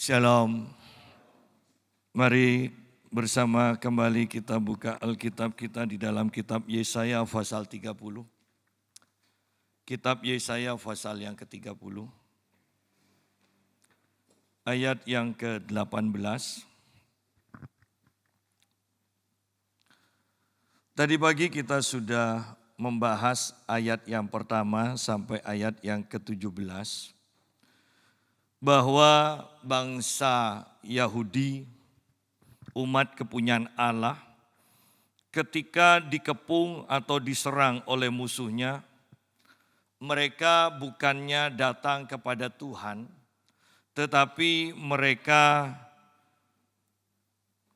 Shalom. Mari bersama kembali kita buka Alkitab kita di dalam kitab Yesaya pasal 30. Kitab Yesaya pasal yang ke-30. Ayat yang ke-18. Tadi pagi kita sudah membahas ayat yang pertama sampai ayat yang ke-17. Bahwa bangsa Yahudi, umat kepunyaan Allah, ketika dikepung atau diserang oleh musuhnya, mereka bukannya datang kepada Tuhan, tetapi mereka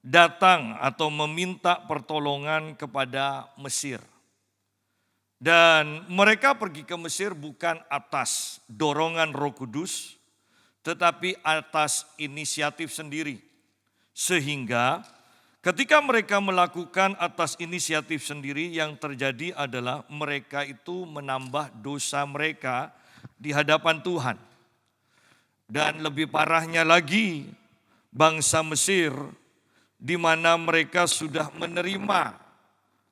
datang atau meminta pertolongan kepada Mesir. Dan mereka pergi ke Mesir bukan atas dorongan Roh Kudus, tetapi atas inisiatif sendiri. Sehingga ketika mereka melakukan atas inisiatif sendiri, yang terjadi adalah mereka itu menambah dosa mereka di hadapan Tuhan. Dan lebih parahnya lagi, bangsa Mesir di mana mereka sudah menerima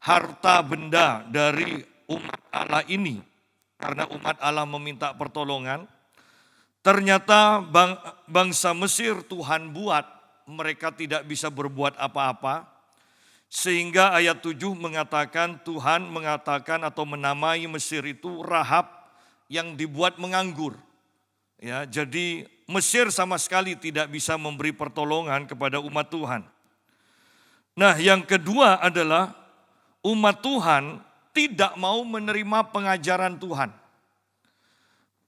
harta benda dari umat Allah ini. Karena umat Allah meminta pertolongan, ternyata bangsa Mesir Tuhan buat mereka tidak bisa berbuat apa-apa. Sehingga ayat 7 mengatakan, Tuhan mengatakan atau menamai Mesir itu Rahab yang dibuat menganggur. Ya, jadi Mesir sama sekali tidak bisa memberi pertolongan kepada umat Tuhan. Nah, yang kedua adalah umat Tuhan tidak mau menerima pengajaran Tuhan.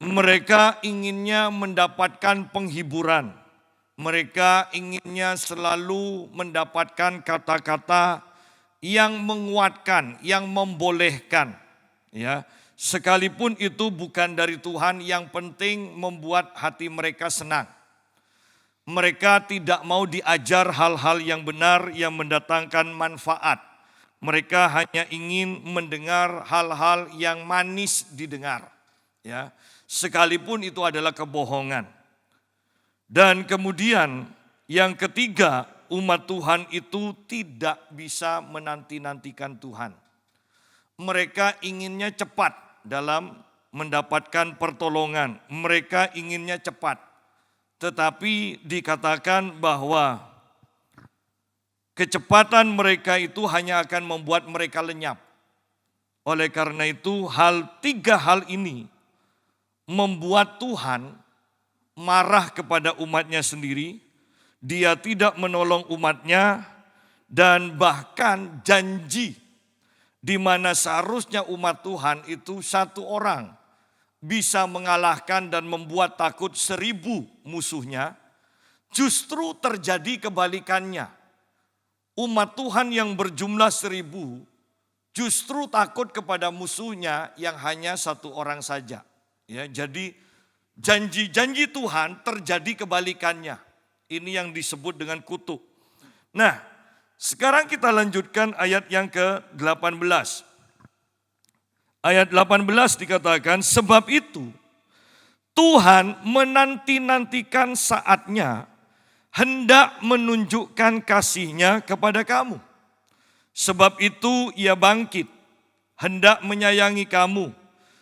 Mereka inginnya mendapatkan penghiburan. Mereka inginnya selalu mendapatkan kata-kata yang menguatkan, yang membolehkan. Ya, sekalipun itu bukan dari Tuhan, yang penting membuat hati mereka senang. Mereka tidak mau diajar hal-hal yang benar yang mendatangkan manfaat. Mereka hanya ingin mendengar hal-hal yang manis didengar. Ya, sekalipun itu adalah kebohongan. Dan kemudian yang ketiga, umat Tuhan itu tidak bisa menanti-nantikan Tuhan. Mereka inginnya cepat dalam mendapatkan pertolongan. Mereka inginnya cepat. Tetapi dikatakan bahwa kecepatan mereka itu hanya akan membuat mereka lenyap. Oleh karena itu tiga hal ini membuat Tuhan marah kepada umatnya sendiri. Dia tidak menolong umatnya, dan bahkan janji di mana seharusnya umat Tuhan itu satu orang bisa mengalahkan dan membuat takut 1000 musuhnya, justru terjadi kebalikannya. Umat Tuhan yang berjumlah 1000 justru takut kepada musuhnya yang hanya satu orang saja. Ya, jadi janji-janji Tuhan terjadi kebalikannya. Ini yang disebut dengan kutuk. Nah, sekarang kita lanjutkan ayat yang ke-18. Ayat 18 dikatakan, sebab itu Tuhan menanti-nantikan saatnya hendak menunjukkan kasih-Nya kepada kamu. Sebab itu Ia bangkit, hendak menyayangi kamu.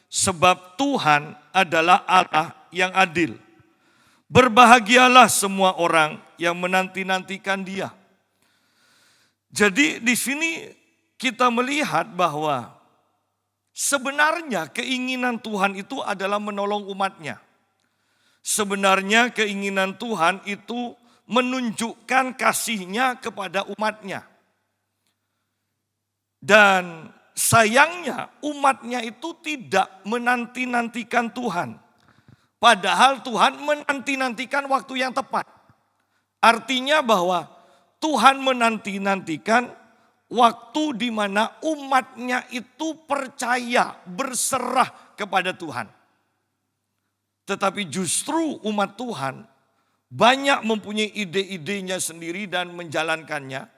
Sebab Tuhan adalah Allah yang adil. Berbahagialah semua orang yang menanti-nantikan Dia. Jadi di sini kita melihat bahwa sebenarnya keinginan Tuhan itu adalah menolong umatnya. Sebenarnya keinginan Tuhan itu menunjukkan kasih-Nya kepada umatnya. Dan sayangnya umatnya itu tidak menanti-nantikan Tuhan. Padahal Tuhan menanti-nantikan waktu yang tepat. Artinya bahwa Tuhan menanti-nantikan waktu di mana umatnya itu percaya, berserah kepada Tuhan. Tetapi justru umat Tuhan banyak mempunyai ide-idenya sendiri dan menjalankannya.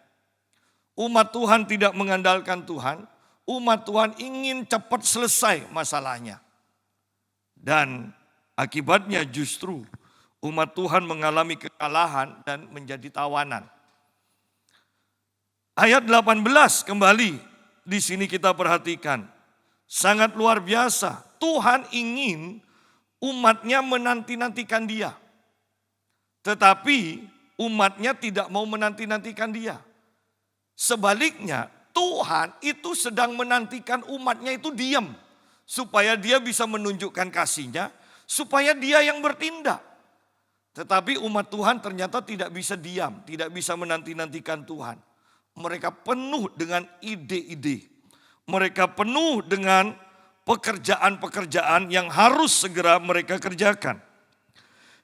Umat Tuhan tidak mengandalkan Tuhan. Umat Tuhan ingin cepat selesai masalahnya. Dan akibatnya justru Umat Tuhan mengalami kekalahan dan menjadi tawanan. Ayat 18 kembali di sini kita perhatikan. Sangat luar biasa. Tuhan ingin umatnya menanti-nantikan dia. Tetapi umatnya tidak mau menanti-nantikan dia. Sebaliknya Tuhan itu sedang menantikan umatnya itu diam. Supaya dia bisa menunjukkan kasihnya. Supaya dia yang bertindak. Tetapi umat Tuhan ternyata tidak bisa diam. Tidak bisa menanti-nantikan Tuhan. Mereka penuh dengan ide-ide. Mereka penuh dengan pekerjaan-pekerjaan yang harus segera mereka kerjakan.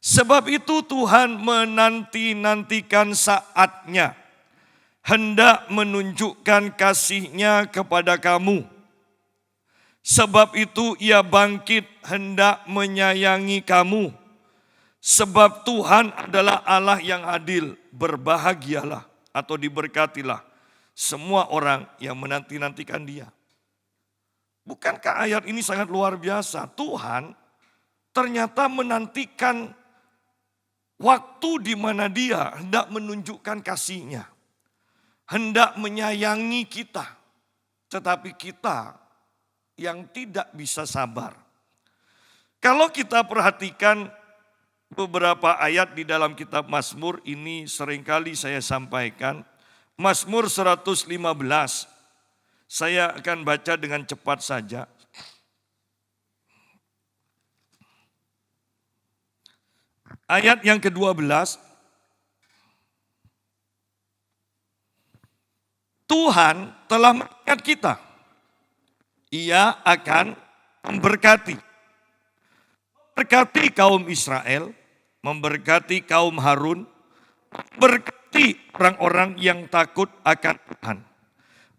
Sebab itu Tuhan menanti-nantikan saatnya, hendak menunjukkan kasih-Nya kepada kamu. Sebab itu Ia bangkit hendak menyayangi kamu. Sebab Tuhan adalah Allah yang adil, berbahagialah atau diberkatilah semua orang yang menanti-nantikan Dia. Bukankah ayat ini sangat luar biasa? Tuhan ternyata menantikan waktu di mana Dia hendak menunjukkan kasih-Nya. Hendak menyayangi kita. Tetapi kita yang tidak bisa sabar. Kalau kita perhatikan beberapa ayat di dalam kitab Mazmur, ini seringkali saya sampaikan. Mazmur 115. Saya akan baca dengan cepat saja. Ayat yang ke-12, Tuhan telah mengingat kita. Ia akan memberkati. Memberkati kaum Israel, memberkati kaum Harun, memberkati orang-orang yang takut akan Tuhan.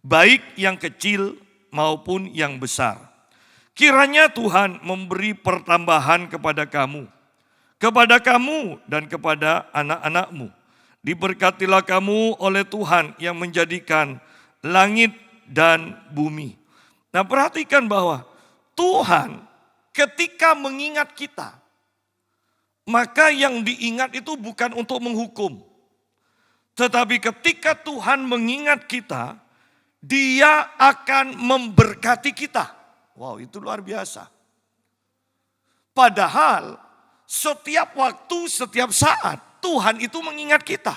Baik yang kecil maupun yang besar. Kiranya Tuhan memberi pertambahan kepada kamu dan kepada anak-anakmu. Diberkatilah kamu oleh Tuhan yang menjadikan langit dan bumi. Nah, perhatikan bahwa Tuhan ketika mengingat kita, maka yang diingat itu bukan untuk menghukum. Tetapi ketika Tuhan mengingat kita, Dia akan memberkati kita. Wow, itu luar biasa. Padahal setiap waktu, setiap saat Tuhan itu mengingat kita.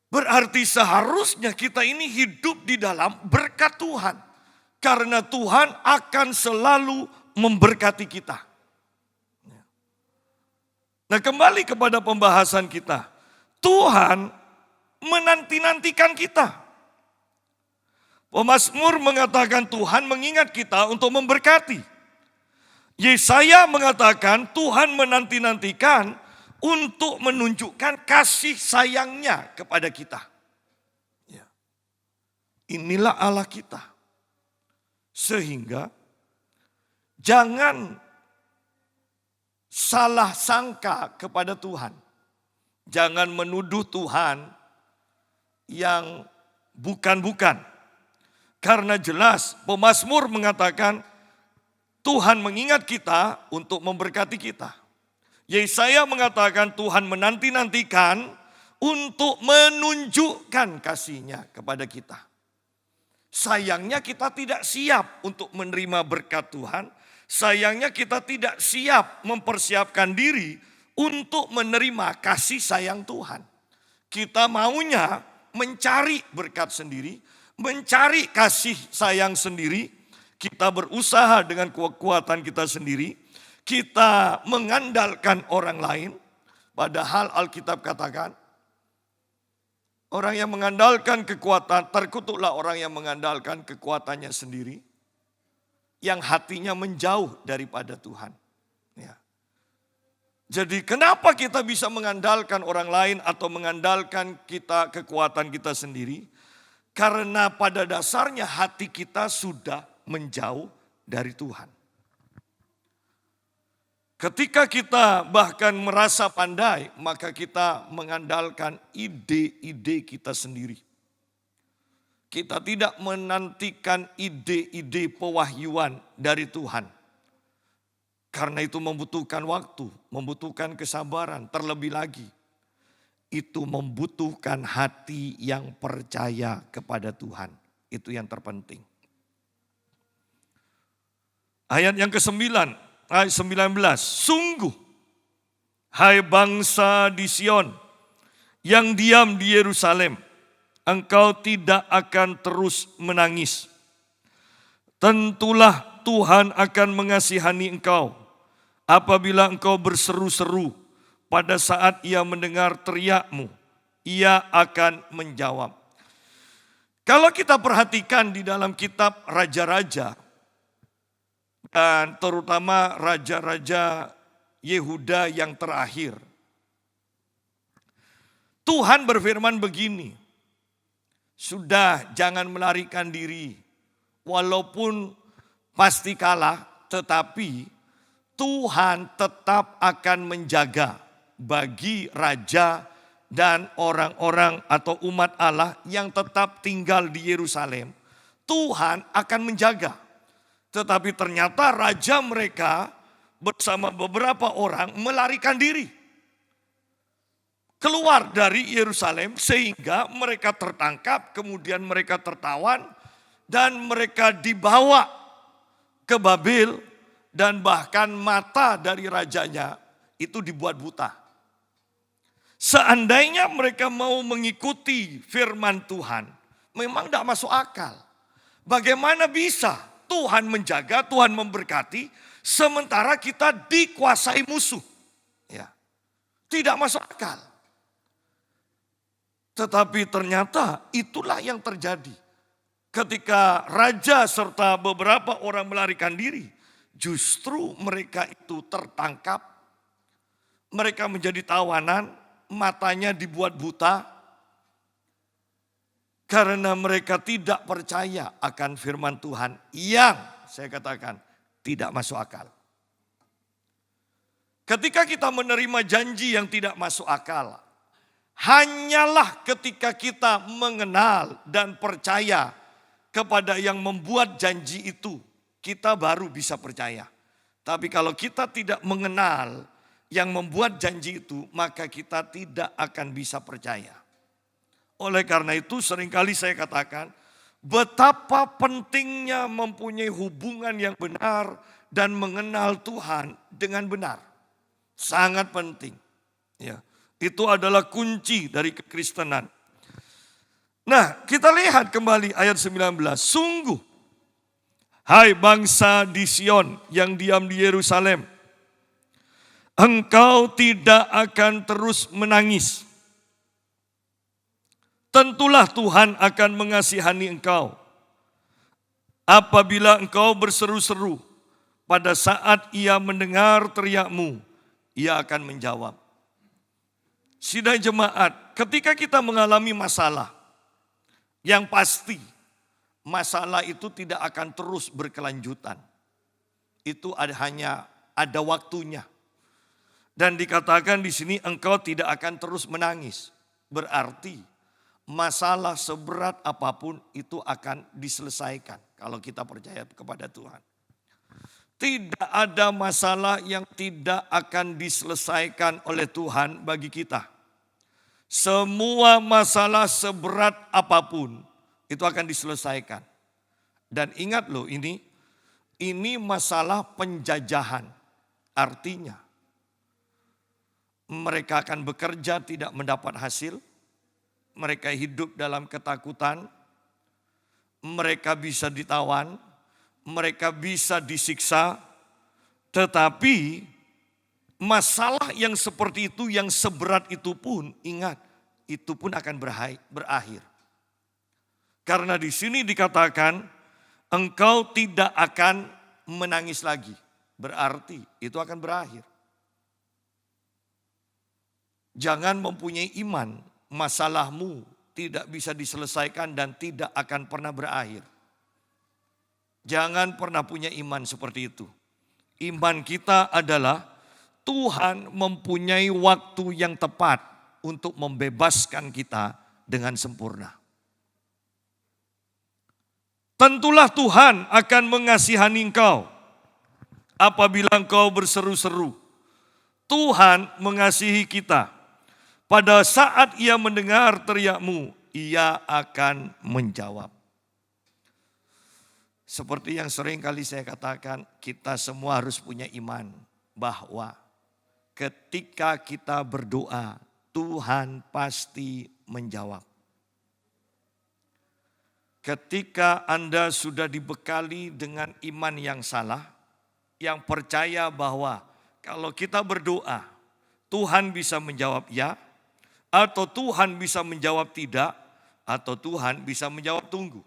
Berarti seharusnya kita ini hidup di dalam berkat Tuhan. Karena Tuhan akan selalu memberkati kita. Nah, kembali kepada pembahasan kita. Tuhan menanti-nantikan kita. Pemazmur mengatakan Tuhan mengingat kita untuk memberkati. Yesaya mengatakan Tuhan menanti-nantikan untuk menunjukkan kasih sayangnya kepada kita. Ya. Inilah Allah kita. Sehingga jangan salah sangka kepada Tuhan. Jangan menuduh Tuhan yang bukan-bukan. Karena jelas pemazmur mengatakan Tuhan mengingat kita untuk memberkati kita. Yesaya mengatakan Tuhan menanti-nantikan untuk menunjukkan kasih-Nya kepada kita. Sayangnya kita tidak siap untuk menerima berkat Tuhan. Sayangnya kita tidak siap mempersiapkan diri untuk menerima kasih sayang Tuhan. Kita maunya mencari berkat sendiri, mencari kasih sayang sendiri. Kita berusaha dengan kekuatan kita sendiri. Kita mengandalkan orang lain. Padahal Alkitab katakan, orang yang mengandalkan kekuatan, terkutuklah orang yang mengandalkan kekuatannya sendiri. Yang hatinya menjauh daripada Tuhan. Ya. Jadi kenapa kita bisa mengandalkan orang lain atau mengandalkan kekuatan kita sendiri? Karena pada dasarnya hati kita sudah menjauh dari Tuhan. Ketika kita bahkan merasa pandai, maka kita mengandalkan ide-ide kita sendiri. Kita tidak menantikan ide-ide pewahyuan dari Tuhan. Karena itu membutuhkan waktu, membutuhkan kesabaran, terlebih lagi itu membutuhkan hati yang percaya kepada Tuhan. Itu yang terpenting. Ayat yang ke-9, ayat 19. Sungguh, hai bangsa di Sion, yang diam di Yerusalem, engkau tidak akan terus menangis. Tentulah Tuhan akan mengasihani engkau apabila engkau berseru-seru. Pada saat ia mendengar teriakmu, ia akan menjawab. Kalau kita perhatikan di dalam kitab Raja-Raja, dan terutama Raja-Raja Yehuda yang terakhir, Tuhan berfirman begini, sudah jangan melarikan diri, walaupun pasti kalah, tetapi Tuhan tetap akan menjaga bagi raja dan orang-orang atau umat Allah yang tetap tinggal di Yerusalem. Tuhan akan menjaga. Tetapi ternyata raja mereka bersama beberapa orang melarikan diri. Keluar dari Yerusalem sehingga mereka tertangkap, kemudian mereka tertawan dan mereka dibawa ke Babel dan bahkan mata dari rajanya itu dibuat buta. Seandainya mereka mau mengikuti firman Tuhan, memang tidak masuk akal. Bagaimana bisa Tuhan menjaga, Tuhan memberkati, sementara kita dikuasai musuh? Ya, tidak masuk akal. Tetapi ternyata itulah yang terjadi. Ketika raja serta beberapa orang melarikan diri, justru mereka itu tertangkap, mereka menjadi tawanan, matanya dibuat buta, karena mereka tidak percaya akan firman Tuhan yang saya katakan tidak masuk akal. Ketika kita menerima janji yang tidak masuk akal, hanyalah ketika kita mengenal dan percaya kepada yang membuat janji itu, kita baru bisa percaya. Tapi kalau kita tidak mengenal yang membuat janji itu, maka kita tidak akan bisa percaya. Oleh karena itu seringkali saya katakan, betapa pentingnya mempunyai hubungan yang benar dan mengenal Tuhan dengan benar. Sangat penting. Ya, itu adalah kunci dari kekristenan. Nah, kita lihat kembali ayat 19. Sungguh, hai bangsa di Sion yang diam di Yerusalem, engkau tidak akan terus menangis. Tentulah Tuhan akan mengasihani engkau apabila engkau berseru-seru. Pada saat ia mendengar teriakmu, ia akan menjawab. Sidang jemaat, ketika kita mengalami masalah, yang pasti masalah itu tidak akan terus berkelanjutan. Itu hanya ada waktunya. Dan dikatakan di sini engkau tidak akan terus menangis. Berarti masalah seberat apapun itu akan diselesaikan kalau kita percaya kepada Tuhan. Tidak ada masalah yang tidak akan diselesaikan oleh Tuhan bagi kita. Semua masalah seberat apapun itu akan diselesaikan. Dan ingat loh ini masalah penjajahan. Artinya mereka akan bekerja tidak mendapat hasil, mereka hidup dalam ketakutan, mereka bisa ditawan, mereka bisa disiksa, tetapi masalah yang seperti itu, yang seberat itu pun, ingat, itu pun akan berakhir. Karena di sini dikatakan, engkau tidak akan menangis lagi. Berarti itu akan berakhir. Jangan mempunyai iman, masalahmu tidak bisa diselesaikan dan tidak akan pernah berakhir. Jangan pernah punya iman seperti itu. Iman kita adalah Tuhan mempunyai waktu yang tepat untuk membebaskan kita dengan sempurna. Tentulah Tuhan akan mengasihani engkau apabila engkau berseru-seru. Tuhan mengasihi kita. Pada saat Ia mendengar teriakmu, Ia akan menjawab. Seperti yang sering kali saya katakan, kita semua harus punya iman bahwa ketika kita berdoa, Tuhan pasti menjawab. Ketika Anda sudah dibekali dengan iman yang salah, yang percaya bahwa kalau kita berdoa, Tuhan bisa menjawab ya, atau Tuhan bisa menjawab tidak, atau Tuhan bisa menjawab tunggu.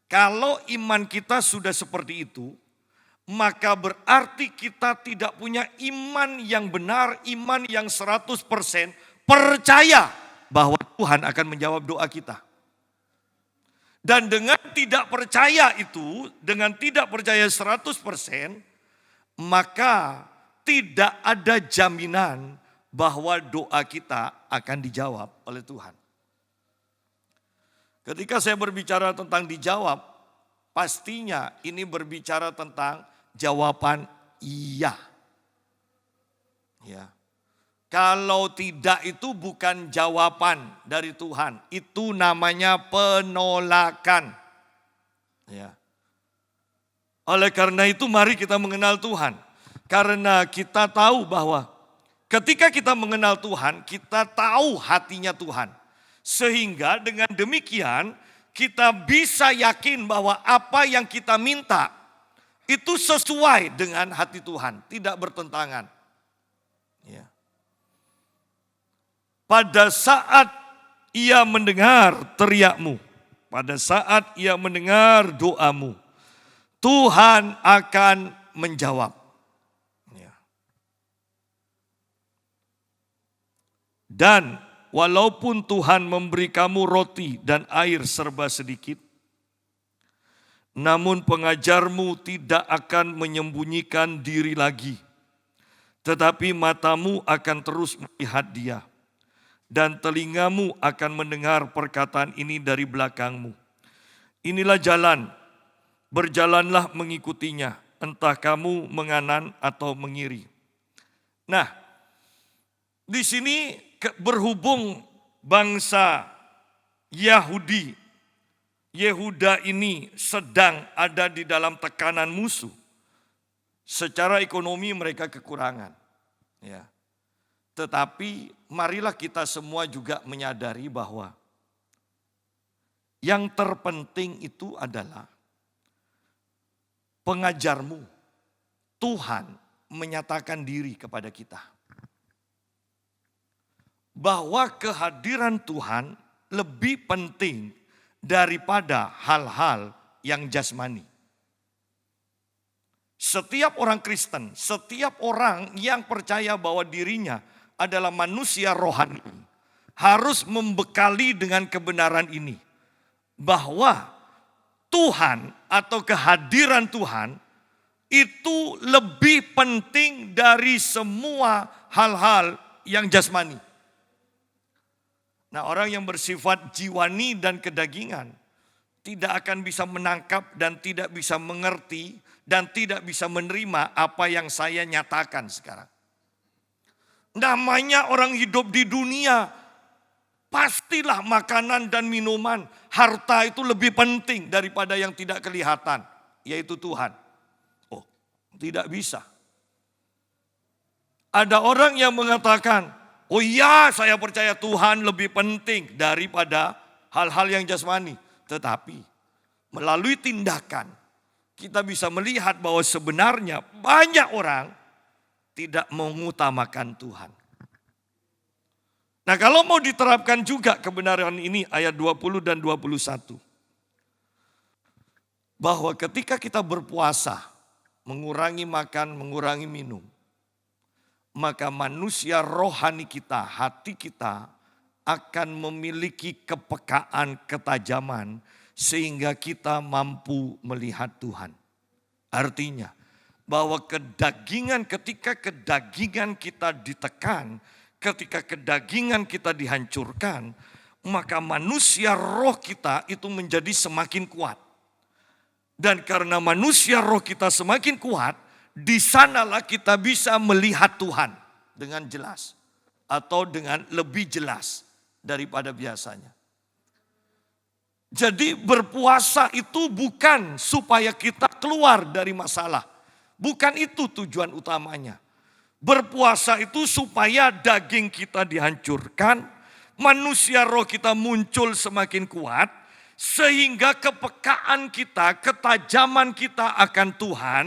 Kalau iman kita sudah seperti itu, maka berarti kita tidak punya iman yang benar, iman yang 100% percaya bahwa Tuhan akan menjawab doa kita. Dan dengan tidak percaya itu, dengan tidak percaya 100%, maka tidak ada jaminan bahwa doa kita akan dijawab oleh Tuhan. Ketika saya berbicara tentang dijawab, pastinya ini berbicara tentang jawaban iya. Ya. Kalau tidak itu bukan jawaban dari Tuhan, itu namanya penolakan. Ya. Oleh karena itu mari kita mengenal Tuhan. Karena kita tahu bahwa ketika kita mengenal Tuhan, kita tahu hatinya Tuhan. Sehingga dengan demikian kita bisa yakin bahwa apa yang kita minta itu sesuai dengan hati Tuhan, tidak bertentangan. Ya. Pada saat Ia mendengar teriakmu, pada saat Ia mendengar doamu, Tuhan akan menjawab. Ya. Dan walaupun Tuhan memberi kamu roti dan air serba sedikit, namun pengajarmu tidak akan menyembunyikan diri lagi, tetapi matamu akan terus melihat Dia, dan telingamu akan mendengar perkataan ini dari belakangmu. Inilah jalan, berjalanlah mengikutinya, entah kamu menganan atau mengiri. Nah, di sini berhubung bangsa Yahudi, Yehuda ini sedang ada di dalam tekanan musuh. Secara ekonomi mereka kekurangan. Ya. Tetapi marilah kita semua juga menyadari bahwa yang terpenting itu adalah pengajarmu. Tuhan menyatakan diri kepada kita. Bahwa kehadiran Tuhan lebih penting daripada hal-hal yang jasmani. Setiap orang Kristen, setiap orang yang percaya bahwa dirinya adalah manusia rohani, harus membekali dengan kebenaran ini. Bahwa Tuhan atau kehadiran Tuhan itu lebih penting dari semua hal-hal yang jasmani. Nah, orang yang bersifat jiwani dan kedagingan tidak akan bisa menangkap dan tidak bisa mengerti dan tidak bisa menerima apa yang saya nyatakan sekarang. Namanya orang hidup di dunia, pastilah makanan dan minuman, harta itu lebih penting daripada yang tidak kelihatan, yaitu Tuhan. Oh, tidak bisa. Ada orang yang mengatakan, oh iya, saya percaya Tuhan lebih penting daripada hal-hal yang jasmani. Tetapi melalui tindakan kita bisa melihat bahwa sebenarnya banyak orang tidak mengutamakan Tuhan. Nah, kalau mau diterapkan juga kebenaran ini ayat 20 dan 21. Bahwa ketika kita berpuasa, mengurangi makan, mengurangi minum, maka manusia rohani kita, hati kita akan memiliki kepekaan, ketajaman sehingga kita mampu melihat Tuhan. Artinya bahwa ketika kedagingan kita ditekan, ketika kedagingan kita dihancurkan, maka manusia roh kita itu menjadi semakin kuat. Dan karena manusia roh kita semakin kuat, di sanalah kita bisa melihat Tuhan dengan jelas atau dengan lebih jelas daripada biasanya. Jadi berpuasa itu bukan supaya kita keluar dari masalah. Bukan itu tujuan utamanya. Berpuasa itu supaya daging kita dihancurkan, manusia roh kita muncul semakin kuat, sehingga kepekaan kita, ketajaman kita akan Tuhan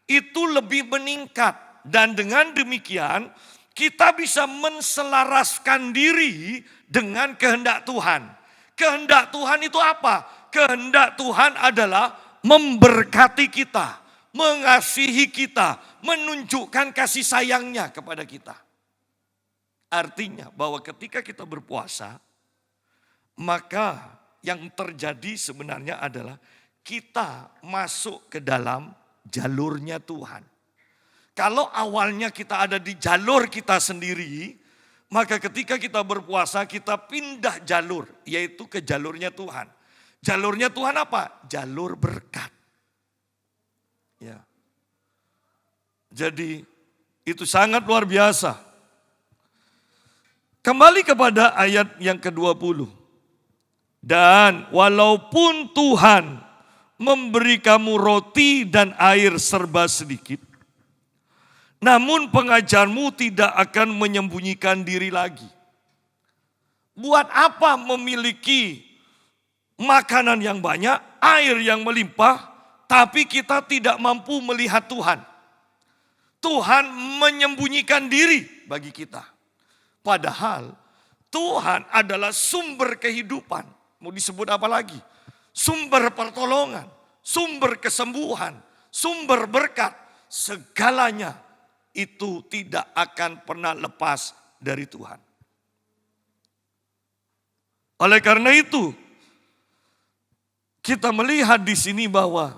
itu lebih meningkat. Dan dengan demikian kita bisa menselaraskan diri dengan kehendak Tuhan. Kehendak Tuhan itu apa? Kehendak Tuhan adalah memberkati kita, mengasihi kita, menunjukkan kasih sayangnya kepada kita. Artinya bahwa ketika kita berpuasa, maka yang terjadi sebenarnya adalah kita masuk ke dalam jalurnya Tuhan. Kalau awalnya kita ada di jalur kita sendiri, maka ketika kita berpuasa kita pindah jalur, yaitu ke jalurnya Tuhan. Jalurnya Tuhan apa? Jalur berkat. Ya. Jadi itu sangat luar biasa. Kembali kepada ayat yang ke-20. Dan walaupun Tuhan memberi kamu roti dan air serba sedikit, namun pengajarmu tidak akan menyembunyikan diri lagi. Buat apa memiliki makanan yang banyak, air yang melimpah, tapi kita tidak mampu melihat Tuhan. Tuhan menyembunyikan diri bagi kita. Padahal Tuhan adalah sumber kehidupan. Mau disebut apa lagi? Sumber pertolongan, sumber kesembuhan, sumber berkat, segalanya itu tidak akan pernah lepas dari Tuhan. Oleh karena itu, kita melihat di sini bahwa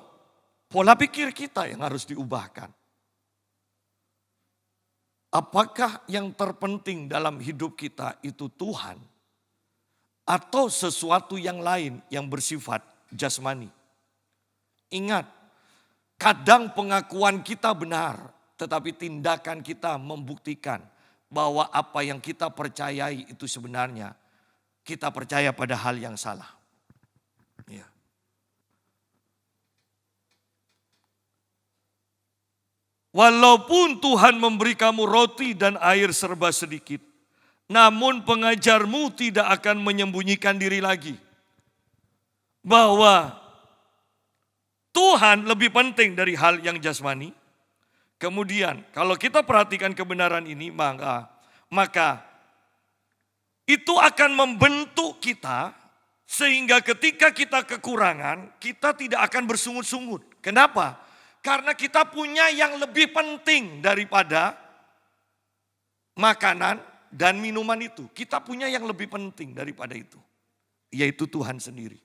pola pikir kita yang harus diubahkan. Apakah yang terpenting dalam hidup kita itu Tuhan atau sesuatu yang lain yang bersifat jasmani? Ingat, kadang pengakuan kita benar, tetapi tindakan kita membuktikan bahwa apa yang kita percayai itu sebenarnya kita percaya pada hal yang salah. Ya. Walaupun Tuhan memberi kamu roti dan air serba sedikit, namun pengajarmu tidak akan menyembunyikan diri lagi. Bahwa Tuhan lebih penting dari hal yang jasmani. Kemudian kalau kita perhatikan kebenaran ini, maka itu akan membentuk kita sehingga ketika kita kekurangan, kita tidak akan bersungut-sungut. Kenapa? Karena kita punya yang lebih penting daripada makanan dan minuman itu. Kita punya yang lebih penting daripada itu, yaitu Tuhan sendiri.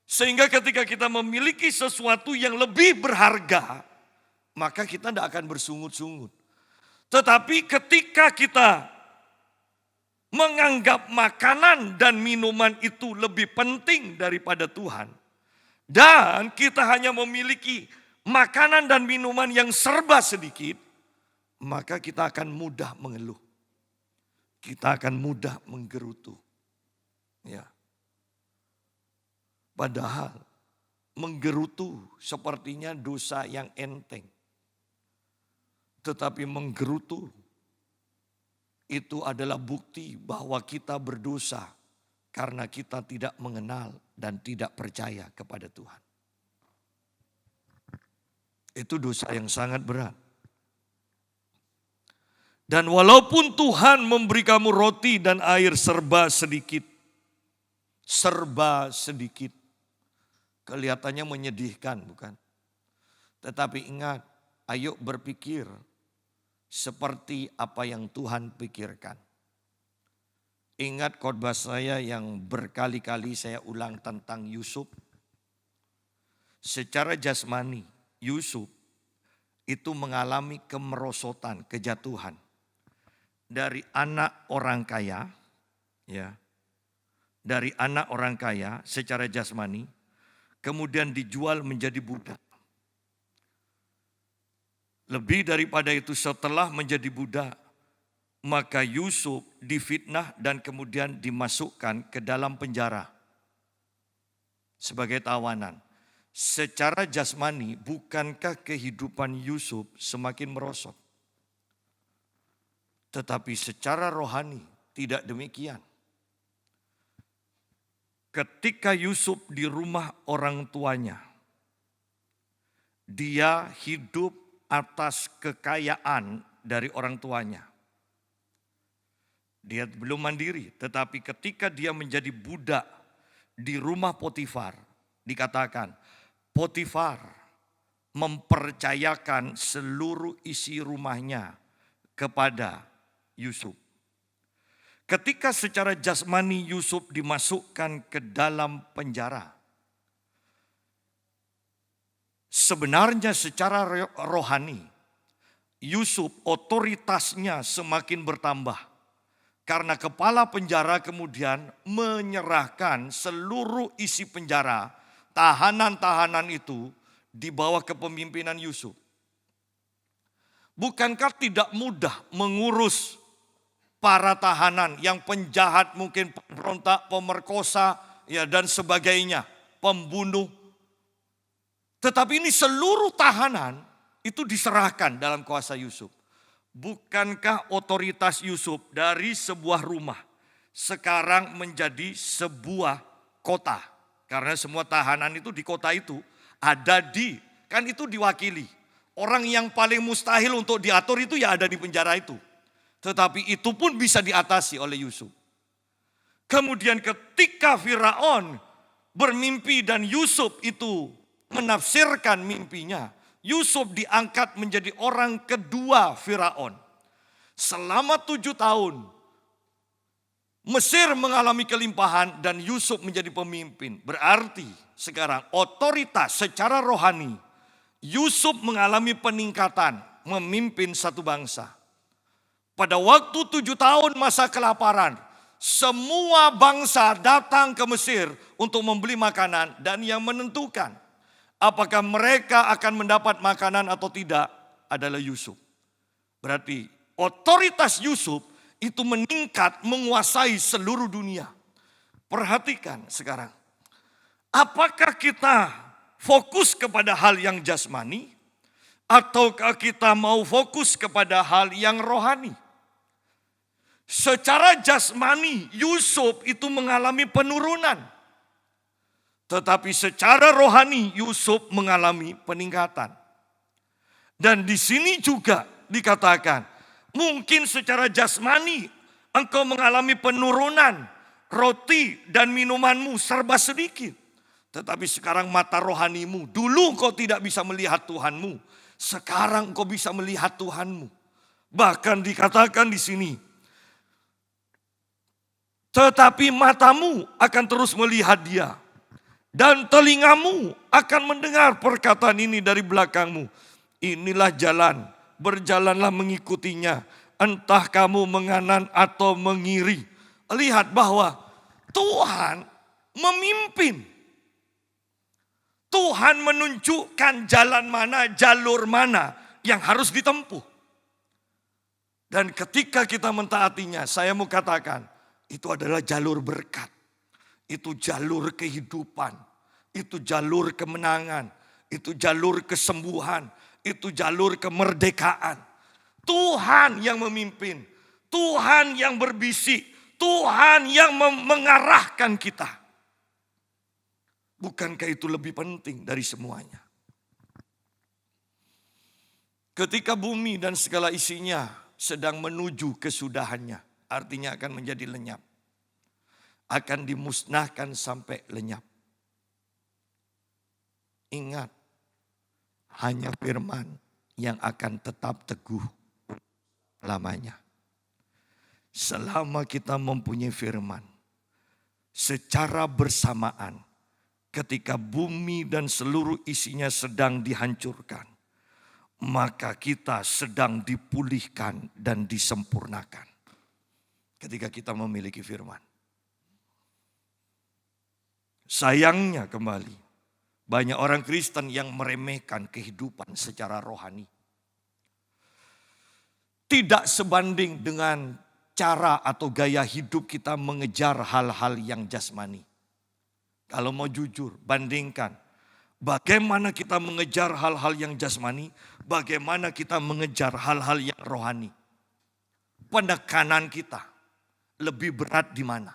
Sehingga ketika kita memiliki sesuatu yang lebih berharga, maka kita tidak akan bersungut-sungut. Tetapi ketika kita menganggap makanan dan minuman itu lebih penting daripada Tuhan, dan kita hanya memiliki makanan dan minuman yang serba sedikit, maka kita akan mudah mengeluh. Kita akan mudah menggerutu. Ya. Padahal menggerutu sepertinya dosa yang enteng. Tetapi menggerutu itu adalah bukti bahwa kita berdosa karena kita tidak mengenal dan tidak percaya kepada Tuhan. Itu dosa yang sangat berat. Dan walaupun Tuhan memberi kamu roti dan air serba sedikit, kelihatannya menyedihkan, bukan? Tetapi ingat, ayo berpikir seperti apa yang Tuhan pikirkan. Ingat khotbah saya yang berkali-kali saya ulang tentang Yusuf. Secara jasmani, Yusuf itu mengalami kemerosotan, kejatuhan. Dari anak orang kaya, ya, dari anak orang kaya secara jasmani, kemudian dijual menjadi budak. Lebih daripada itu, setelah menjadi budak, maka Yusuf difitnah dan kemudian dimasukkan ke dalam penjara sebagai tawanan. Secara jasmani, bukankah kehidupan Yusuf semakin merosot? Tetapi secara rohani tidak demikian. Ketika Yusuf di rumah orang tuanya, dia hidup atas kekayaan dari orang tuanya. Dia belum mandiri, tetapi ketika dia menjadi budak di rumah Potifar, dikatakan Potifar mempercayakan seluruh isi rumahnya kepada Yusuf. Ketika secara jasmani Yusuf dimasukkan ke dalam penjara, sebenarnya secara rohani Yusuf otoritasnya semakin bertambah. Karena kepala penjara kemudian menyerahkan seluruh isi penjara, tahanan-tahanan itu di bawah kepemimpinan Yusuf. Bukankah tidak mudah mengurus para tahanan yang penjahat, mungkin pemberontak, pemerkosa, ya dan sebagainya, pembunuh. Tetapi ini seluruh tahanan itu diserahkan dalam kuasa Yusuf. Bukankah otoritas Yusuf dari sebuah rumah sekarang menjadi sebuah kota? Karena semua tahanan itu di kota itu ada kan itu diwakili. Orang yang paling mustahil untuk diatur itu ya ada di penjara itu. Tetapi itu pun bisa diatasi oleh Yusuf. Kemudian ketika Firaun bermimpi dan Yusuf itu menafsirkan mimpinya, Yusuf diangkat menjadi orang kedua Firaun. Selama 7 tahun Mesir mengalami kelimpahan dan Yusuf menjadi pemimpin. Berarti sekarang otoritas secara rohani Yusuf mengalami peningkatan memimpin satu bangsa. Pada waktu 7 tahun masa kelaparan, semua bangsa datang ke Mesir untuk membeli makanan dan yang menentukan apakah mereka akan mendapat makanan atau tidak adalah Yusuf. Berarti otoritas Yusuf itu meningkat menguasai seluruh dunia. Perhatikan sekarang. Apakah kita fokus kepada hal yang jasmani ataukah kita mau fokus kepada hal yang rohani? Secara jasmani Yusuf itu mengalami penurunan. Tetapi secara rohani Yusuf mengalami peningkatan. Dan di sini juga dikatakan, mungkin secara jasmani engkau mengalami penurunan, roti dan minumanmu serba sedikit. Tetapi sekarang mata rohanimu, dulu engkau tidak bisa melihat Tuhanmu, sekarang engkau bisa melihat Tuhanmu. Bahkan dikatakan di sini, tetapi matamu akan terus melihat Dia. Dan telingamu akan mendengar perkataan ini dari belakangmu. Inilah jalan, berjalanlah mengikutinya. Entah kamu menganan atau mengiri. Lihat bahwa Tuhan memimpin. Tuhan menunjukkan jalan mana, jalur mana yang harus ditempuh. Dan ketika kita mentaatinya, saya mau katakan, itu adalah jalur berkat. Itu jalur kehidupan, itu jalur kemenangan, itu jalur kesembuhan, itu jalur kemerdekaan. Tuhan yang memimpin, Tuhan yang berbisik, Tuhan yang mengarahkan kita. Bukankah itu lebih penting dari semuanya? Ketika bumi dan segala isinya sedang menuju kesudahannya, artinya akan menjadi lenyap. Akan dimusnahkan sampai lenyap. Ingat, hanya firman yang akan tetap teguh lamanya. Selama kita mempunyai firman, secara bersamaan ketika bumi dan seluruh isinya sedang dihancurkan, maka kita sedang dipulihkan dan disempurnakan. Ketika kita memiliki firman. Sayangnya kembali, banyak orang Kristen yang meremehkan kehidupan secara rohani. tidak sebanding dengan cara atau gaya hidup kita mengejar hal-hal yang jasmani. Kalau mau jujur, bandingkan bagaimana kita mengejar hal-hal yang jasmani, bagaimana kita mengejar hal-hal yang rohani. Penekanan kita lebih berat di mana?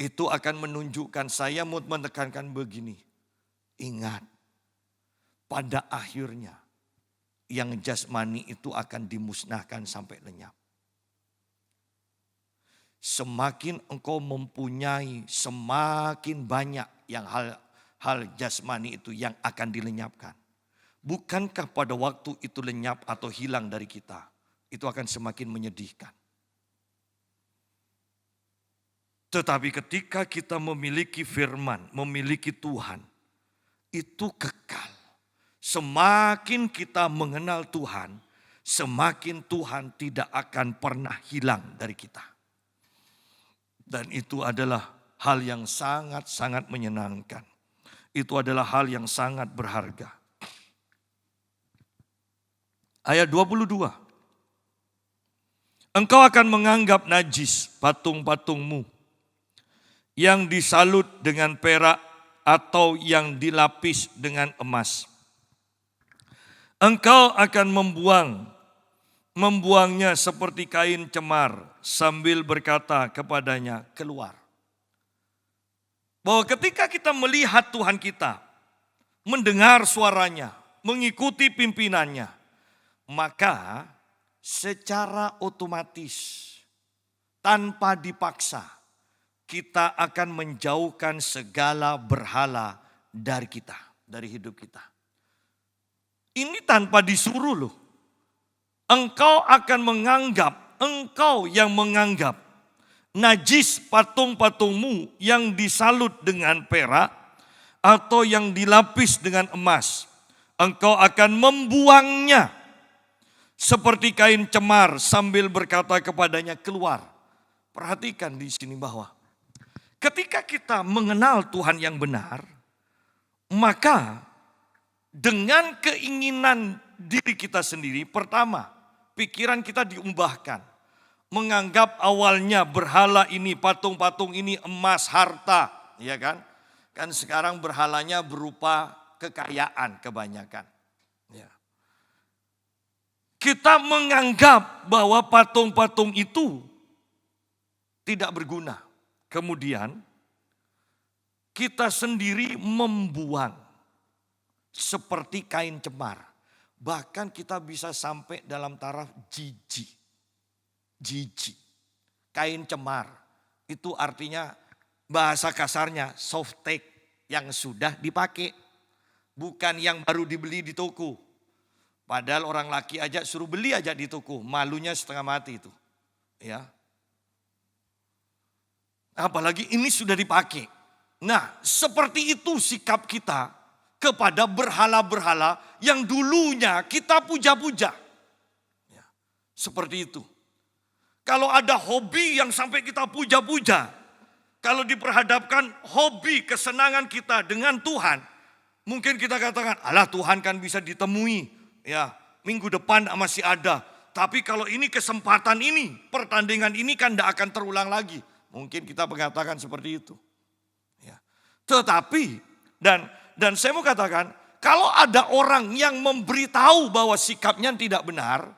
Itu akan menunjukkan, saya mau menekankan begini. Ingat, pada akhirnya yang jasmani itu akan dimusnahkan sampai lenyap. Semakin engkau mempunyai, semakin banyak yang hal jasmani itu yang akan dilenyapkan. Bukankah pada waktu itu lenyap atau hilang dari kita, itu akan semakin menyedihkan. Tetapi ketika kita memiliki firman, memiliki Tuhan, itu kekal. Semakin kita mengenal Tuhan, semakin Tuhan tidak akan pernah hilang dari kita. Dan itu adalah hal yang sangat-sangat menyenangkan. Itu adalah hal yang sangat berharga. Ayat 22. Engkau akan menganggap najis patung-patungmu yang disalut dengan perak atau yang dilapis dengan emas. Engkau akan membuangnya seperti kain cemar sambil berkata kepadanya, keluar. Bahwa ketika kita melihat Tuhan kita, mendengar suaranya, mengikuti pimpinannya, maka secara otomatis, tanpa dipaksa, kita akan menjauhkan segala berhala dari kita, dari hidup kita. Ini tanpa disuruh loh. Engkau akan menganggap, engkau yang menganggap najis patung-patungmu yang disalut dengan perak atau yang dilapis dengan emas. Engkau akan membuangnya seperti kain cemar sambil berkata kepadanya, keluar. Perhatikan di sini bahwa ketika kita mengenal Tuhan yang benar, maka dengan keinginan diri kita sendiri, pertama, pikiran kita diubahkan. Menganggap awalnya berhala ini, patung-patung ini emas, harta, ya kan? Kan sekarang berhalanya berupa kekayaan kebanyakan. Ya. Kita menganggap bahwa patung-patung itu tidak berguna. Kemudian kita sendiri membuang seperti kain cemar. Bahkan kita bisa sampai dalam taraf jijik. Kain cemar itu artinya bahasa kasarnya softtek yang sudah dipakai. Bukan yang baru dibeli di toko. Padahal orang laki aja suruh beli aja di toko. Malunya setengah mati itu. Ya. Apalagi ini sudah dipakai. Nah, seperti itu sikap kita kepada berhala-berhala yang dulunya kita puja-puja. Ya, seperti itu. Kalau ada hobi yang sampai kita puja-puja, kalau diperhadapkan hobi kesenangan kita dengan Tuhan, mungkin kita katakan, alah Tuhan kan bisa ditemui. Ya, minggu depan masih ada. Tapi kalau ini kesempatan ini, pertandingan ini kan tidak akan terulang lagi. Mungkin kita mengatakan seperti itu. Ya. Tetapi, dan saya mau katakan, kalau ada orang yang memberitahu bahwa sikapnya tidak benar,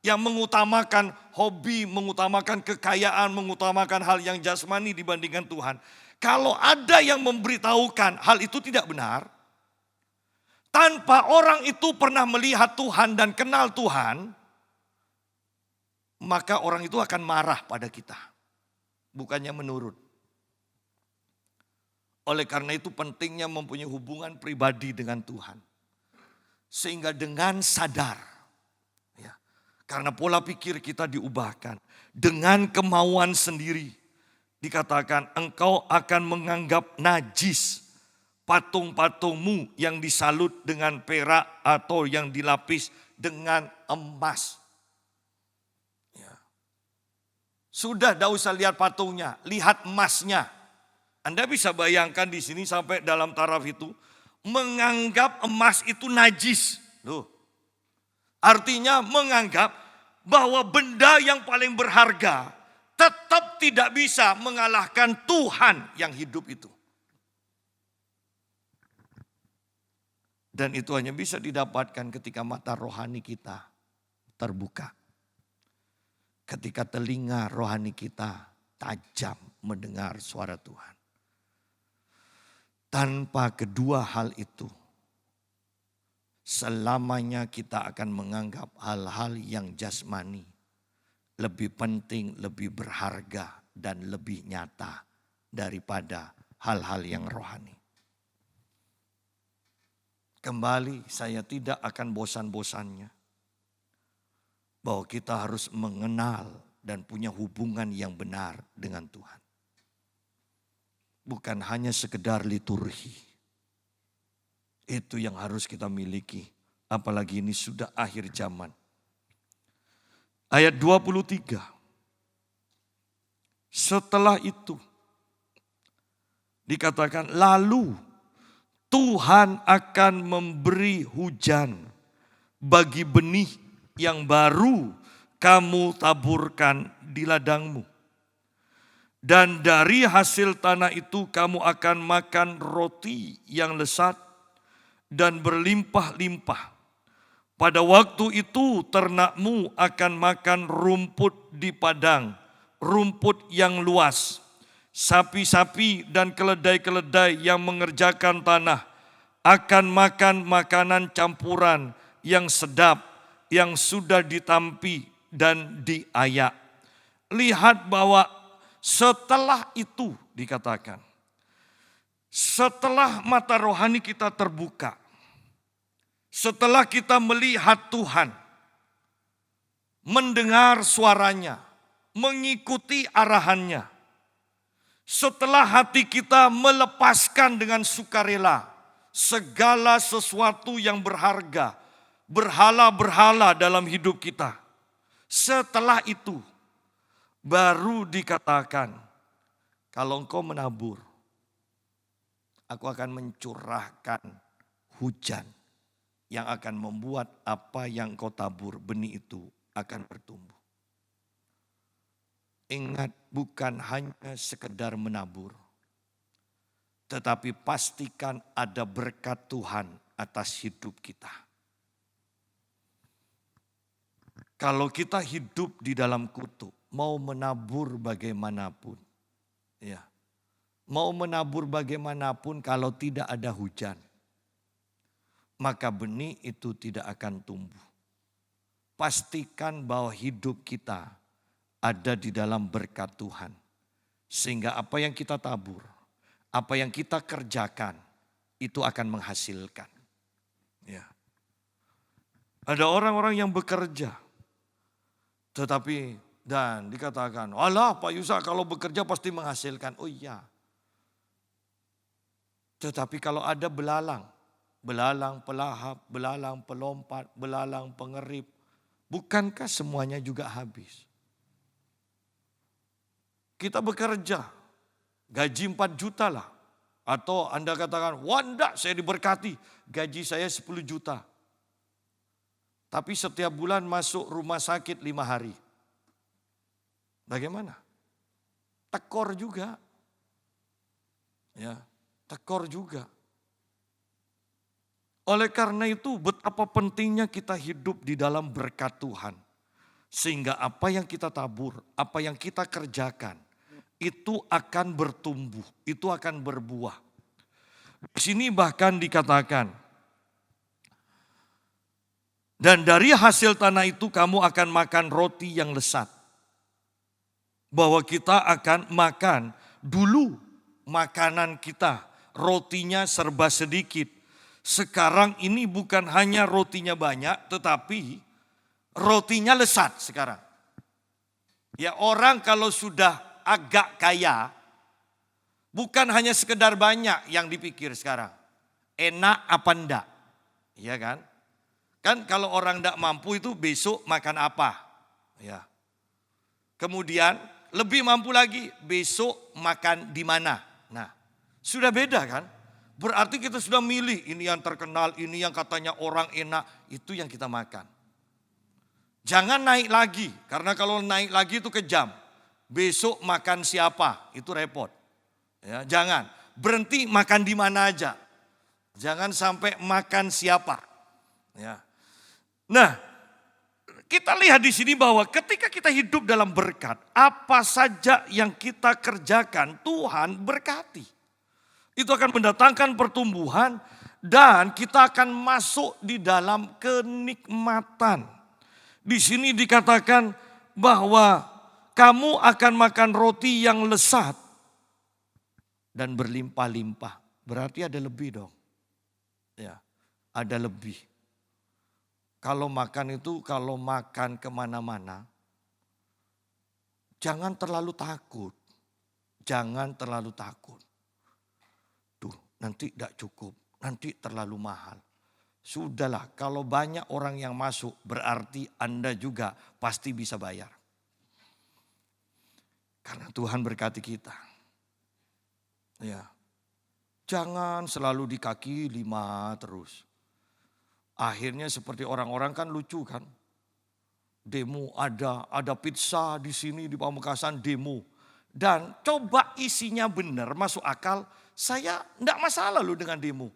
yang mengutamakan hobi, mengutamakan kekayaan, mengutamakan hal yang jasmani dibandingkan Tuhan. Kalau ada yang memberitahukan hal itu tidak benar, tanpa orang itu pernah melihat Tuhan dan kenal Tuhan, maka orang itu akan marah pada kita. Bukannya menurut. Oleh karena itu pentingnya mempunyai hubungan pribadi dengan Tuhan. Sehingga dengan sadar, ya, karena pola pikir kita diubahkan. Dengan kemauan sendiri, dikatakan engkau akan menganggap najis patung-patungmu yang disalut dengan perak atau yang dilapis dengan emas. Sudah tidak usah lihat patungnya, lihat emasnya. Anda bisa bayangkan di sini sampai dalam taraf itu. Menganggap emas itu najis. Loh, Artinya menganggap bahwa benda yang paling berharga tetap tidak bisa mengalahkan Tuhan yang hidup itu. Dan itu hanya bisa didapatkan ketika mata rohani kita terbuka. Ketika telinga rohani kita tajam mendengar suara Tuhan. Tanpa kedua hal itu, selamanya kita akan menganggap hal-hal yang jasmani lebih penting, lebih berharga, dan lebih nyata daripada hal-hal yang rohani. Kembali, saya tidak akan bosan-bosannya bahwa kita harus mengenal dan punya hubungan yang benar dengan Tuhan. Bukan hanya sekedar liturgi. Itu yang harus kita miliki. Apalagi ini sudah akhir zaman. Ayat 23. Setelah itu dikatakan lalu Tuhan akan memberi hujan bagi benih yang baru kamu taburkan di ladangmu. Dan dari hasil tanah itu kamu akan makan roti yang lezat dan berlimpah-limpah. Pada waktu itu ternakmu akan makan rumput di padang, rumput yang luas. Sapi-sapi dan keledai-keledai yang mengerjakan tanah akan makan makanan campuran yang sedap, yang sudah ditampi dan diayak. Lihat bahwa setelah itu dikatakan, setelah mata rohani kita terbuka, setelah kita melihat Tuhan, mendengar suaranya, mengikuti arahannya, setelah hati kita melepaskan dengan sukarela segala sesuatu yang berharga, berhala-berhala dalam hidup kita. Setelah itu baru dikatakan, kalau engkau menabur, aku akan mencurahkan hujan yang akan membuat apa yang kau tabur, benih itu akan bertumbuh. Ingat, bukan hanya sekedar menabur, tetapi pastikan ada berkat Tuhan atas hidup kita. Kalau kita hidup di dalam kutuk, mau menabur bagaimanapun, ya, mau menabur bagaimanapun kalau tidak ada hujan, maka benih itu tidak akan tumbuh. Pastikan bahwa hidup kita ada di dalam berkat Tuhan. Sehingga apa yang kita tabur, apa yang kita kerjakan, itu akan menghasilkan. Ya. Ada orang-orang yang bekerja, tetapi dan dikatakan, alah Pak Yusa kalau bekerja pasti menghasilkan. Oh iya. Tetapi kalau ada belalang, belalang pelahap, belalang pelompat, belalang pengerip, bukankah semuanya juga habis? Kita bekerja, gaji 4 juta lah. Atau Anda katakan, wah enggak saya diberkati, gaji saya 10 juta. Tapi setiap bulan masuk rumah sakit 5 hari. Bagaimana? Tekor juga. Ya, tekor juga. Oleh karena itu betapa pentingnya kita hidup di dalam berkat Tuhan. Sehingga apa yang kita tabur, apa yang kita kerjakan, itu akan bertumbuh, itu akan berbuah. Di sini bahkan dikatakan, dan dari hasil tanah itu kamu akan makan roti yang lezat. Bahwa kita akan makan dulu makanan kita, rotinya serba sedikit. Sekarang ini bukan hanya rotinya banyak, tetapi rotinya lezat sekarang. Ya, orang kalau sudah agak kaya, bukan hanya sekedar banyak yang dipikir sekarang. Enak apa enggak? Iya kan? Kan kalau orang enggak mampu itu besok makan apa? Ya. Kemudian lebih mampu lagi, besok makan di mana? Nah, sudah beda kan? Berarti kita sudah milih, ini yang terkenal, ini yang katanya orang enak, itu yang kita makan. Jangan naik lagi, karena kalau naik lagi itu kejam. Besok makan siapa, itu repot. Ya, jangan, berhenti makan di mana aja. Jangan sampai makan siapa. Ya. Nah, kita lihat di sini bahwa ketika kita hidup dalam berkat, apa saja yang kita kerjakan Tuhan berkati. Itu akan mendatangkan pertumbuhan dan kita akan masuk di dalam kenikmatan. Di sini dikatakan bahwa kamu akan makan roti yang lezat dan berlimpah-limpah. Berarti ada lebih dong. Ya, ada lebih. Kalau makan itu, kalau makan kemana-mana, jangan terlalu takut. Jangan terlalu takut. Tuh, nanti tidak cukup, nanti terlalu mahal. Sudahlah, kalau banyak orang yang masuk, berarti Anda juga pasti bisa bayar. Karena Tuhan berkati kita. Ya, jangan selalu di kaki 5 terus. Akhirnya seperti orang-orang kan lucu kan. Demo ada pizza di sini di Pamekasan demo. Dan coba isinya benar, masuk akal, saya enggak masalah loh dengan demo.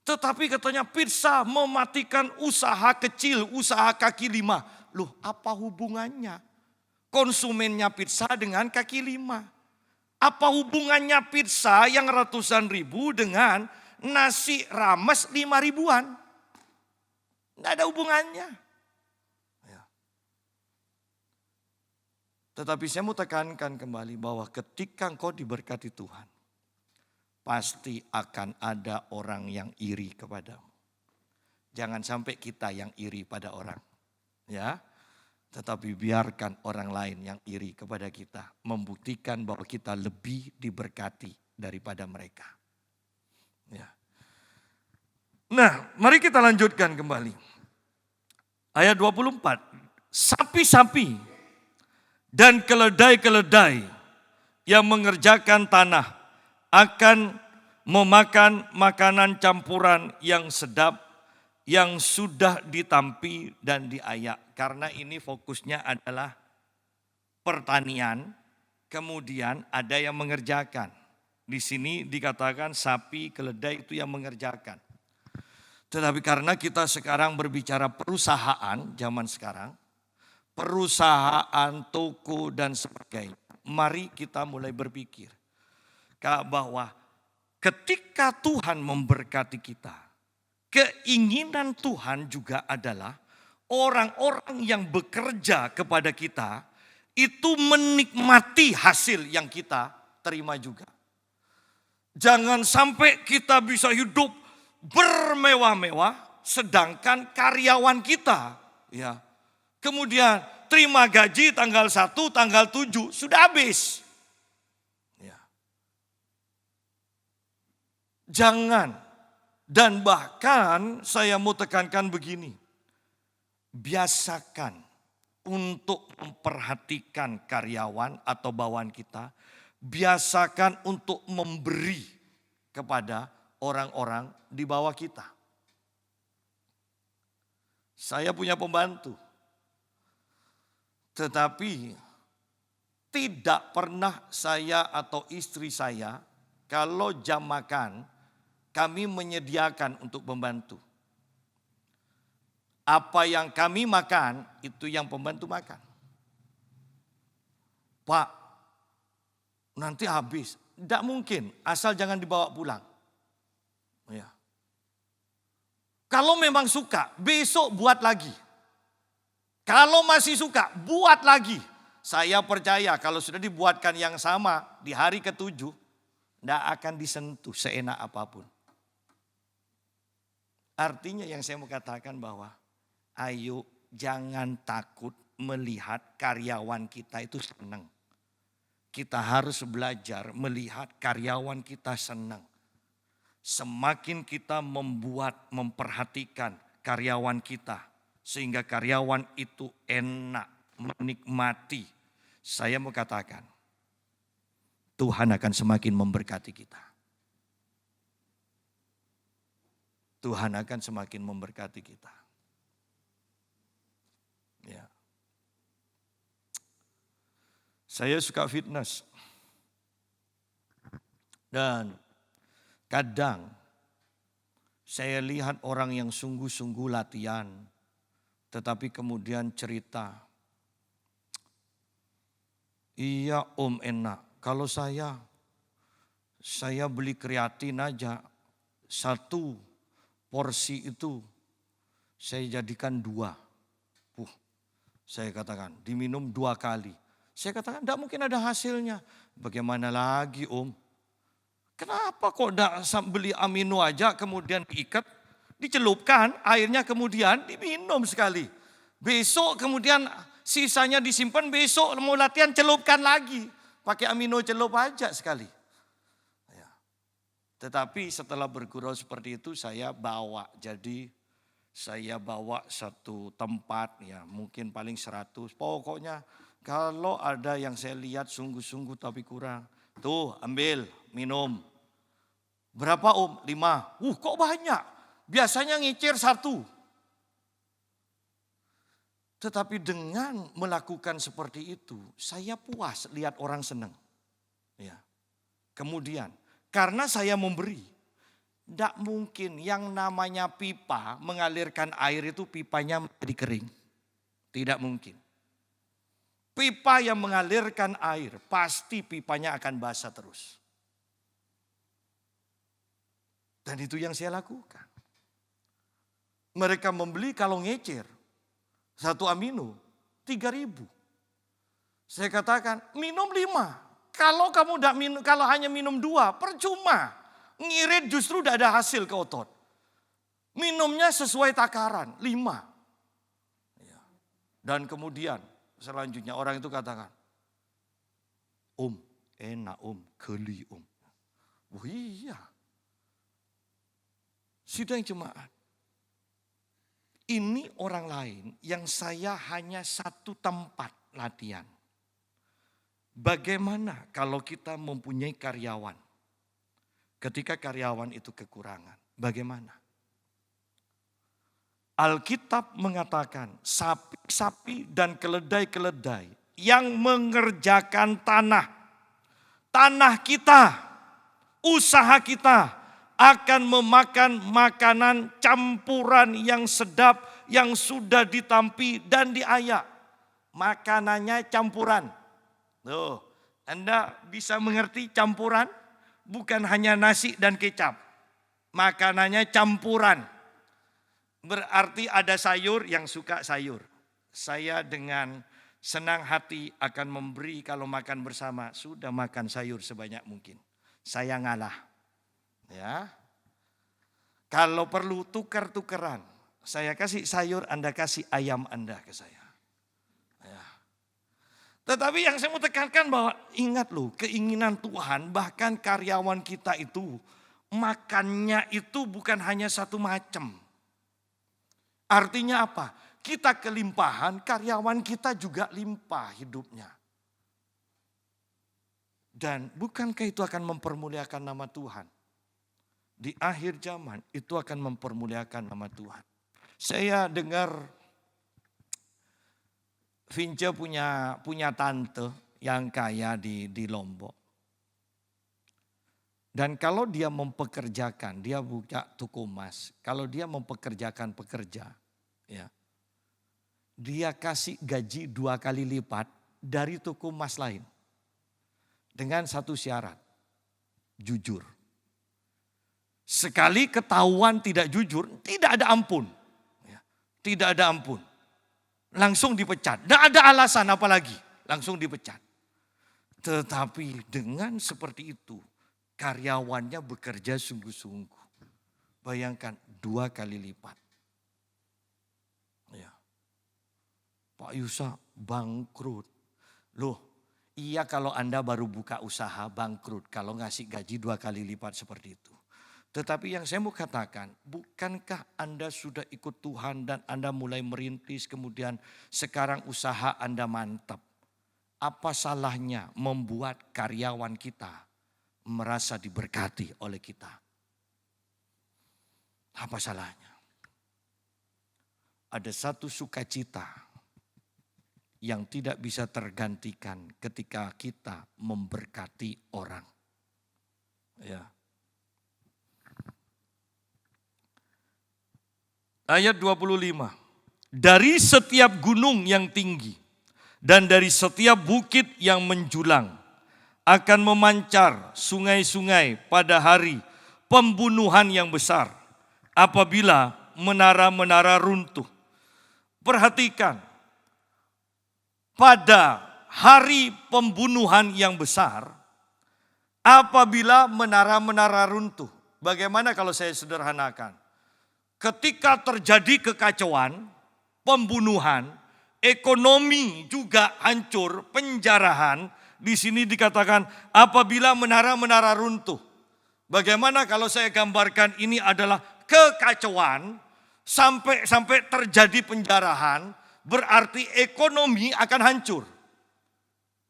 Tetapi katanya pizza mematikan usaha kecil, usaha kaki 5. Loh, apa hubungannya? Konsumennya pizza dengan kaki 5. Apa hubungannya pizza yang ratusan ribu dengan nasi rames 5 ribuan? Tidak ada hubungannya. Ya. Tetapi saya mau tekankan kembali bahwa ketika engkau diberkati Tuhan, pasti akan ada orang yang iri kepadamu. Jangan sampai kita yang iri pada orang. Ya, tetapi biarkan orang lain yang iri kepada kita. Membuktikan bahwa kita lebih diberkati daripada mereka. Ya. Nah, mari kita lanjutkan kembali. Ayat 24. Sapi-sapi dan keledai-keledai yang mengerjakan tanah akan memakan makanan campuran yang sedap yang sudah ditampi dan diayak. Karena ini fokusnya adalah pertanian, kemudian ada yang mengerjakan. Di sini dikatakan sapi, keledai itu yang mengerjakan. Tetapi karena kita sekarang berbicara perusahaan zaman sekarang, perusahaan, toko dan sebagainya. Mari kita mulai berpikir bahwa ketika Tuhan memberkati kita, keinginan Tuhan juga adalah orang-orang yang bekerja kepada kita itu menikmati hasil yang kita terima juga. Jangan sampai kita bisa hidup bermewah-mewah sedangkan karyawan kita ya kemudian terima gaji tanggal 1, tanggal 7 sudah habis. Ya. Jangan, dan bahkan saya mau tekankan begini. Biasakan untuk memperhatikan karyawan atau bawahan kita. Biasakan untuk memberi kepada orang-orang di bawah kita. Saya punya pembantu. Tetapi tidak pernah saya atau istri saya kalau jam makan kami menyediakan untuk pembantu. Apa yang kami makan itu yang pembantu makan. Pak, nanti habis. Tidak mungkin, asal jangan dibawa pulang. Ya. Kalau memang suka, besok buat lagi. Kalau masih suka, buat lagi. Saya percaya kalau sudah dibuatkan yang sama di hari ke-7, tidak akan disentuh seenak apapun. Artinya yang saya mau katakan bahwa, ayo jangan takut melihat karyawan kita itu senang. Kita harus belajar melihat karyawan kita senang. Semakin kita memperhatikan karyawan kita, sehingga karyawan itu enak, menikmati. Saya mau katakan, Tuhan akan semakin memberkati kita. Tuhan akan semakin memberkati kita. Ya. Saya suka fitness. Dan kadang saya lihat orang yang sungguh-sungguh latihan, tetapi kemudian cerita, iya om enak, kalau saya beli kreatin aja, 1 porsi itu saya jadikan 2. Saya katakan diminum 2 kali. Saya katakan tidak mungkin ada hasilnya. Bagaimana lagi om? Kenapa kok tidak beli amino aja kemudian diikat, dicelupkan, airnya kemudian diminum sekali. Besok kemudian sisanya disimpan, besok mau latihan celupkan lagi. Pakai amino celup aja sekali. Ya. Tetapi setelah bergurau seperti itu saya bawa. Jadi saya bawa satu tempat ya mungkin paling 100. Pokoknya kalau ada yang saya lihat sungguh-sungguh tapi kurang. Tuh ambil minum. Berapa om? 5. Kok banyak? Biasanya ngicir 1. Tetapi dengan melakukan seperti itu, saya puas lihat orang senang. Ya. Kemudian, karena saya memberi, tidak mungkin yang namanya pipa mengalirkan air itu pipanya menjadi kering. Tidak mungkin. Pipa yang mengalirkan air, pasti pipanya akan basah terus. Dan itu yang saya lakukan. Mereka membeli kalau ngecer 1 amino 3.000. Saya katakan minum 5. Kalau kamu tidak minum, kalau hanya minum 2 percuma. Ngirit justru tidak ada hasil ke otot. Minumnya sesuai takaran 5. Ya. Dan kemudian selanjutnya orang itu katakan, om enak om, geli om. Oh iya. Sidang jemaat. Ini orang lain yang saya hanya 1 tempat latihan. Bagaimana kalau kita mempunyai karyawan? Ketika karyawan itu kekurangan, bagaimana? Alkitab mengatakan sapi-sapi dan keledai-keledai yang mengerjakan tanah kita, usaha kita akan memakan makanan campuran yang sedap yang sudah ditampi dan diayak. Makanannya campuran. Tuh, Anda bisa mengerti campuran? Bukan hanya nasi dan kecap. Makanannya campuran. Berarti ada sayur yang suka sayur. Saya dengan senang hati akan memberi kalau makan bersama. Sudah makan sayur sebanyak mungkin. Saya ngalah. Ya. Kalau perlu tukar-tukaran. Saya kasih sayur, Anda kasih ayam Anda ke saya. Ya. Tetapi yang saya mau tekankan bahwa ingat loh, keinginan Tuhan bahkan karyawan kita itu makannya itu bukan hanya 1 macam. Artinya apa? Kita kelimpahan, karyawan kita juga limpah hidupnya. Dan bukankah itu akan mempermuliakan nama Tuhan? Di akhir zaman itu akan mempermuliakan nama Tuhan. Saya dengar Vince punya tante yang kaya di Lombok. Dan kalau dia mempekerjakan, dia buka toko emas. Kalau dia mempekerjakan pekerja, ya, dia kasih gaji 2 kali lipat dari toko emas lain. Dengan 1 syarat, jujur. Sekali ketahuan tidak jujur, tidak ada ampun. Ya, tidak ada ampun. Langsung dipecat. Tidak ada alasan apalagi, langsung dipecat. Tetapi dengan seperti itu, karyawannya bekerja sungguh-sungguh. Bayangkan 2 kali lipat. Ya. Pak Yusa bangkrut. Loh, iya kalau Anda baru buka usaha bangkrut. Kalau ngasih gaji 2 kali lipat seperti itu. Tetapi yang saya mau katakan, bukankah Anda sudah ikut Tuhan dan Anda mulai merintis, kemudian sekarang usaha Anda mantap. Apa salahnya membuat karyawan kita merasa diberkati oleh kita? Apa salahnya? Ada satu sukacita yang tidak bisa tergantikan ketika kita memberkati orang. Ya. Ayat 25. Dari setiap gunung yang tinggi dan dari setiap bukit yang menjulang akan memancar sungai-sungai pada hari pembunuhan yang besar apabila menara-menara runtuh. Perhatikan, pada hari pembunuhan yang besar, apabila menara-menara runtuh. Bagaimana kalau saya sederhanakan? Ketika terjadi kekacauan, pembunuhan, ekonomi juga hancur, penjarahan, di sini dikatakan apabila menara-menara runtuh. Bagaimana kalau saya gambarkan ini adalah kekacauan, sampai terjadi penjarahan, berarti ekonomi akan hancur.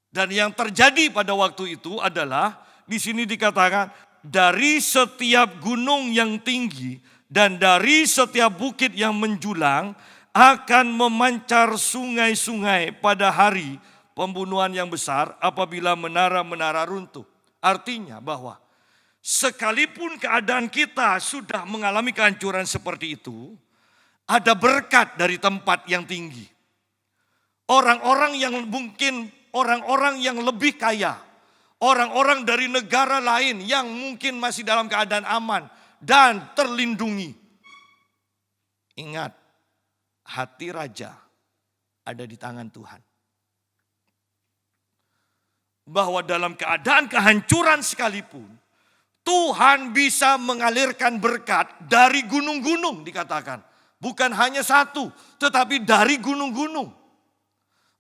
Dan yang terjadi pada waktu itu adalah di sini dikatakan dari setiap gunung yang tinggi dan dari setiap bukit yang menjulang akan memancar sungai-sungai pada hari pembunuhan yang besar apabila menara-menara runtuh. Artinya bahwa sekalipun keadaan kita sudah mengalami kehancuran seperti itu, ada berkat dari tempat yang tinggi. Orang-orang yang mungkin orang-orang yang lebih kaya, orang-orang dari negara lain yang mungkin masih dalam keadaan aman dan terlindungi. Ingat, hati raja ada di tangan Tuhan. Bahwa dalam keadaan kehancuran sekalipun, Tuhan bisa mengalirkan berkat dari gunung-gunung dikatakan. Bukan hanya satu, tetapi dari gunung-gunung.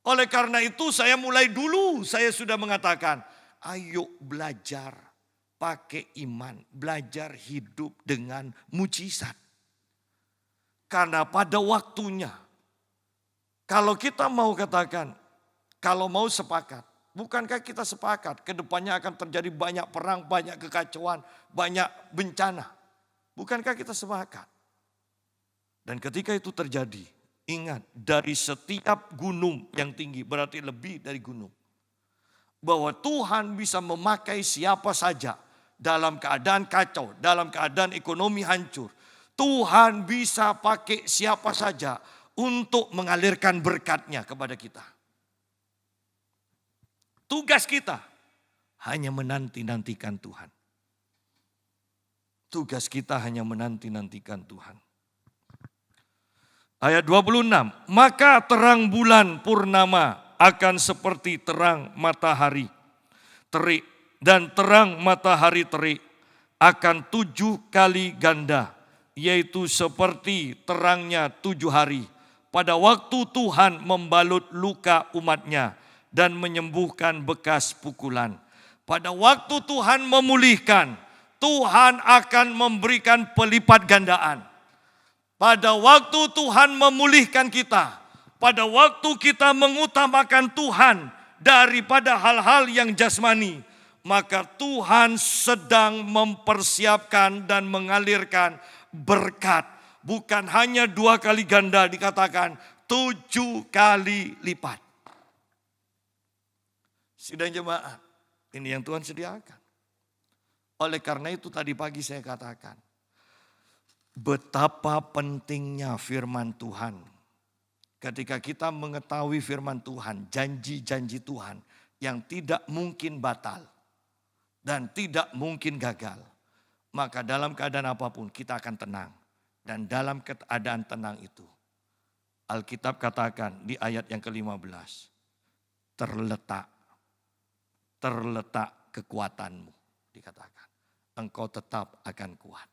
Oleh karena itu saya mulai dulu saya sudah mengatakan, ayo belajar pakai iman, belajar hidup dengan mujizat. Karena pada waktunya, kalau kita mau katakan, kalau mau sepakat, bukankah kita sepakat ke depannya akan terjadi banyak perang, banyak kekacauan, banyak bencana. Bukankah kita sepakat? Dan ketika itu terjadi, ingat dari setiap gunung yang tinggi, berarti lebih dari gunung. Bahwa Tuhan bisa memakai siapa saja dalam keadaan kacau, dalam keadaan ekonomi hancur. Tuhan bisa pakai siapa saja untuk mengalirkan berkat-Nya kepada kita. Tugas kita hanya menanti-nantikan Tuhan. Tugas kita hanya menanti-nantikan Tuhan. Ayat 26, maka terang bulan purnama akan seperti terang matahari terik, dan terang matahari terik akan 7 kali ganda, yaitu seperti terangnya 7 hari. Pada waktu Tuhan membalut luka umat-Nya dan menyembuhkan bekas pukulan. Pada waktu Tuhan memulihkan, Tuhan akan memberikan pelipat gandaan. Pada waktu Tuhan memulihkan kita, pada waktu kita mengutamakan Tuhan daripada hal-hal yang jasmani, maka Tuhan sedang mempersiapkan dan mengalirkan berkat. Bukan hanya 2 kali ganda, dikatakan 7 kali lipat. Sidang jemaat, ini yang Tuhan sediakan. Oleh karena itu tadi pagi saya katakan, betapa pentingnya firman Tuhan. Ketika kita mengetahui firman Tuhan, janji-janji Tuhan yang tidak mungkin batal dan tidak mungkin gagal, maka dalam keadaan apapun kita akan tenang. Dan dalam keadaan tenang itu, Alkitab katakan di ayat yang ke-15, terletak kekuatanmu, dikatakan. Engkau tetap akan kuat.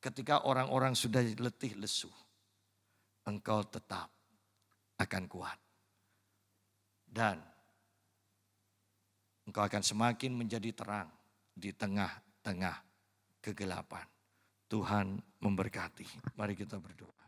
Ketika orang-orang sudah letih lesu, engkau tetap akan kuat. Dan engkau akan semakin menjadi terang di tengah-tengah kegelapan. Tuhan memberkati. Mari kita berdoa.